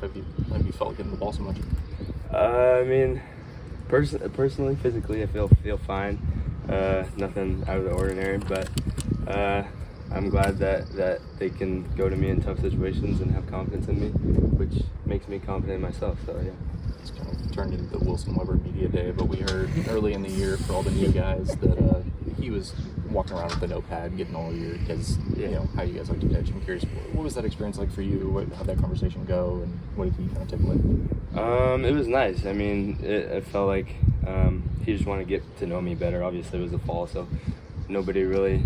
have you felt getting the ball so much? I mean, personally, physically, I feel fine. Nothing out of the ordinary, but I'm glad that they can go to me in tough situations and have confidence in me, which makes me confident in myself. So yeah. It's kind of turned into the Wilson Weber Media Day, but we heard early in the year for all the new guys that he was walking around with a notepad, getting all your guys, you know, how you guys like to pitch. I'm curious, what was that experience like for you? How'd that conversation go, and what did he kind of take away? It was nice. I mean, it felt like he just wanted to get to know me better. Obviously, it was the fall, so nobody really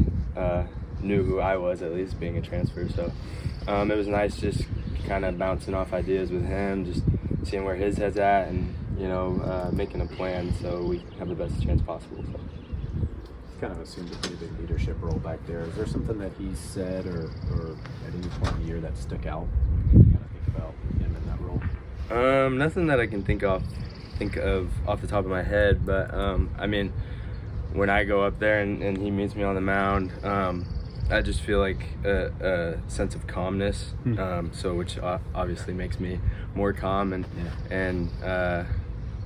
knew who I was, at least being a transfer. So it was nice just kind of bouncing off ideas with him, just seeing where his head's at, and making a plan so we have the best chance possible. So. He's kind of assumed a pretty big leadership role back there. Is there something that he said or at any point in the year that stuck out? Kind of think about him in that role. Nothing that I can think of off the top of my head, but I mean, when I go up there and he meets me on the mound, I just feel like a sense of calmness, which obviously makes me more calm and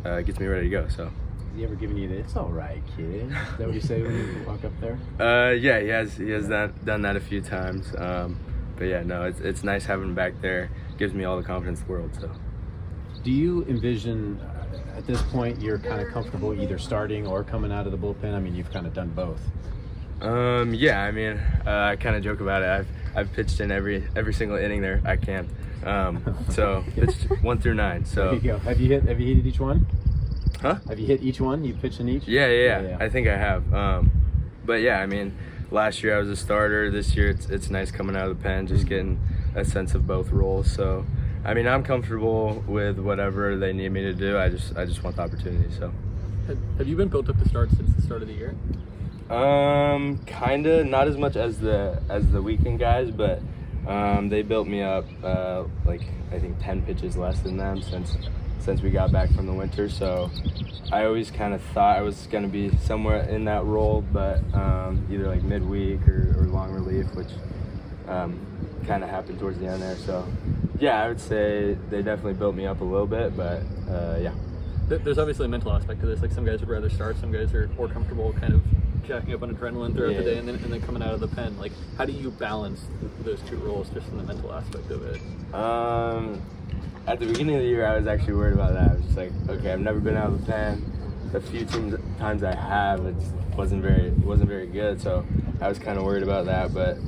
gets me ready to go. So. Has he ever given you the "It's all right, kid"? Is that what you say when you walk up there? Yeah, he has done that a few times. But yeah, no, it's nice having him back there. Gives me all the confidence in the world. So. Do you envision at this point you're kind of comfortable either starting or coming out of the bullpen? I mean, you've kind of done both. Yeah, I mean, I kind of joke about it. I've pitched in every single inning there I can. So pitched 1 through 9. So there you go. Have you hit each one? Huh? Have you hit each one? You pitched in each? Yeah. I think I have. But yeah, I mean, last year I was a starter. This year it's nice coming out of the pen, just getting a sense of both roles. So, I mean, I'm comfortable with whatever they need me to do. I just want the opportunity. So. Have you been built up to start since the start of the year? Kinda, not as much as the weekend guys, but they built me up like I think 10 pitches less than them since we got back from the winter. So I always kind of thought I was going to be somewhere in that role, but either like midweek or long relief, which kind of happened towards the end there. So yeah, I would say they definitely built me up a little bit, but yeah. There's obviously a mental aspect to this. Like, some guys would rather start, some guys are more comfortable kind of jacking up on adrenaline throughout the day and then coming out of the pen. Like, how do you balance those two roles just in the mental aspect of it? At the beginning of the year, I was actually worried about that. I was just like, okay, I've never been out of the pen. The few times I have, it wasn't very good. So I was kind of worried about that. But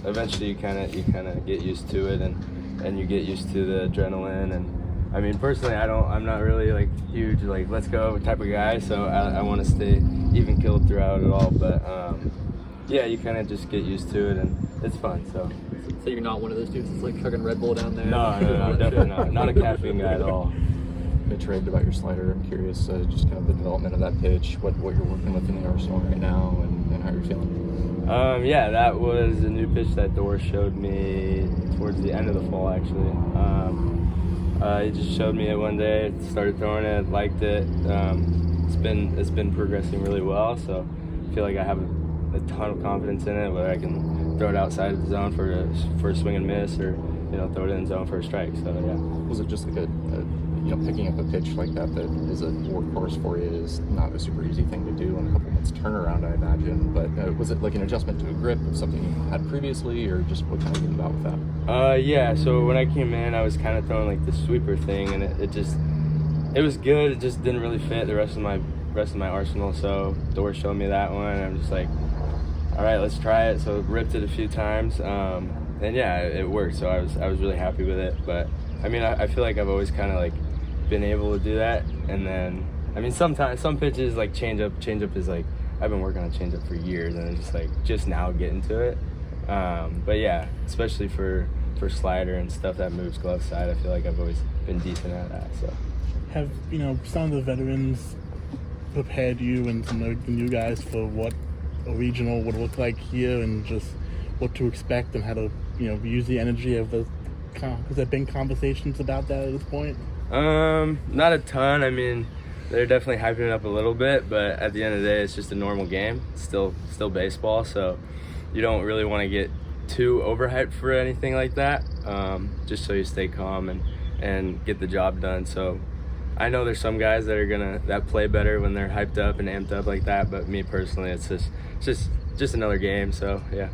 eventually, you kind of get used to it, and you get used to the adrenaline. And I mean, personally, I'm not really like huge like let's go type of guy. So I want to stay even keeled throughout it all. But yeah, you kind of just get used to it, and it's fun. So you're not one of those dudes that's like chugging Red Bull down there? No, definitely not. Not a caffeine guy at all. Pitch raved about your slider. I'm curious, just kind of the development of that pitch, what you're working with in the arsenal right now, and how you're feeling. Yeah, that was a new pitch that Doris showed me towards the end of the fall, actually. He just showed me it one day, started throwing it, liked it. It's been progressing really well, so I feel like I have a ton of confidence in it, whether I can throw it outside of the zone for a swing and miss, or throw it in the zone for a strike. So yeah. Was it just like picking up a pitch like that is a workhorse for you is not a super easy thing to do in a couple months turnaround, I imagine. But was it like an adjustment to a grip of something you had previously, or just what kind of came about with that? Yeah. So when I came in, I was kind of throwing like the sweeper thing, and it was good. It just didn't really fit the rest of my arsenal. So Doris showed me that one, and I'm just like, all right, let's try it. So ripped it a few times, and yeah, it worked. So I was really happy with it. But I mean, I feel like I've always kind of like been able to do that. And then I mean, sometimes some pitches like changeup is like I've been working on changeup for years, and it's just like just now getting to it. But yeah, especially for slider and stuff that moves glove side, I feel like I've always been decent at that. So have some of the veterans prepared you and some of the new guys for what a regional would look like here, and just what to expect and how to use the energy of the? Has there been conversations about that at this point? Not a ton. I mean, they're definitely hyping it up a little bit, but at the end of the day, it's just a normal game. It's still baseball, so you don't really want to get too overhyped for anything like that. Just so you stay calm and get the job done. So I know there's some guys that play better when they're hyped up and amped up like that, but me personally, it's just another game. So yeah.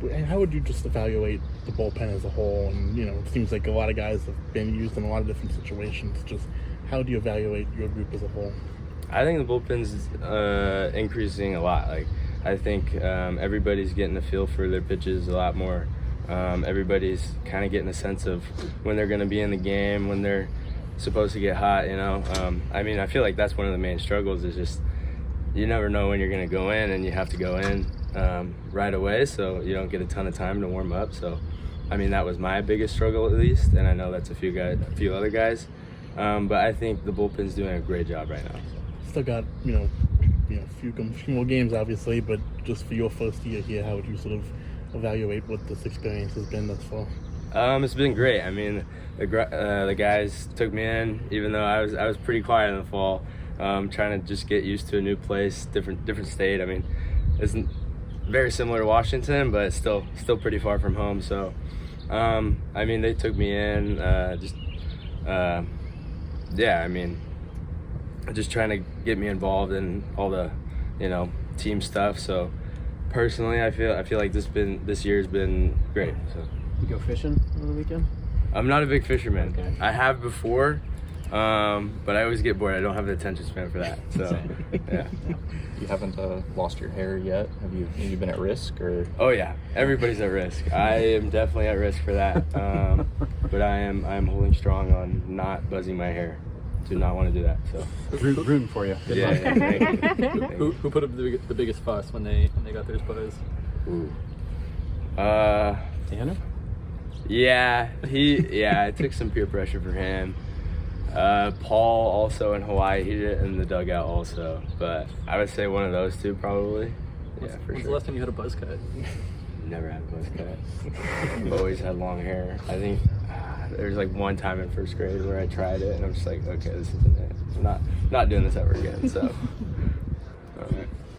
And how would you just evaluate the bullpen as a whole? And it seems like a lot of guys have been used in a lot of different situations. Just how do you evaluate your group as a whole? I think the bullpen's increasing a lot. Like I think everybody's getting a feel for their pitches a lot more. Everybody's kind of getting a sense of when they're going to be in the game, when they're supposed to get hot. I mean, I feel like that's one of the main struggles is just you never know when you're going to go in, and you have to go in right away, so you don't get a ton of time to warm up. So, I mean, that was my biggest struggle at least, and I know that's a few other guys. But I think the bullpen's doing a great job right now. Still got few more games obviously, but just for your first year here, how would you sort of evaluate what this experience has been thus far? It's been great. I mean, the guys took me in, even though I was pretty quiet in the fall, trying to just get used to a new place, different state. I mean, it's very similar to Washington, but it's still pretty far from home. So, I mean, they took me in, I mean, just trying to get me involved in all the, team stuff. So, personally, I feel like this year's been great. So. You go fishing on the weekend? I'm not a big fisherman. Okay. I have before, but I always get bored. I don't have the attention span for that. So, yeah. You haven't lost your hair yet? Have you been at risk or? Oh yeah, everybody's at risk. I am definitely at risk for that. But I'm holding strong on not buzzing my hair. Do not want to do that. So Rooting for you. Good luck. Thank you. Who put up the biggest fuss when they got theirs buzzed? Ooh. Tanner? Yeah, it took some peer pressure for him. Paul also in Hawaii, he did it in the dugout also. But I would say one of those two probably. Yeah, for When's sure. the last time you had a buzz cut? Never had a buzz cut. I've always had long hair. I think there's like one time in first grade where I tried it and I'm just like, okay, this isn't it. I'm not doing this ever again. So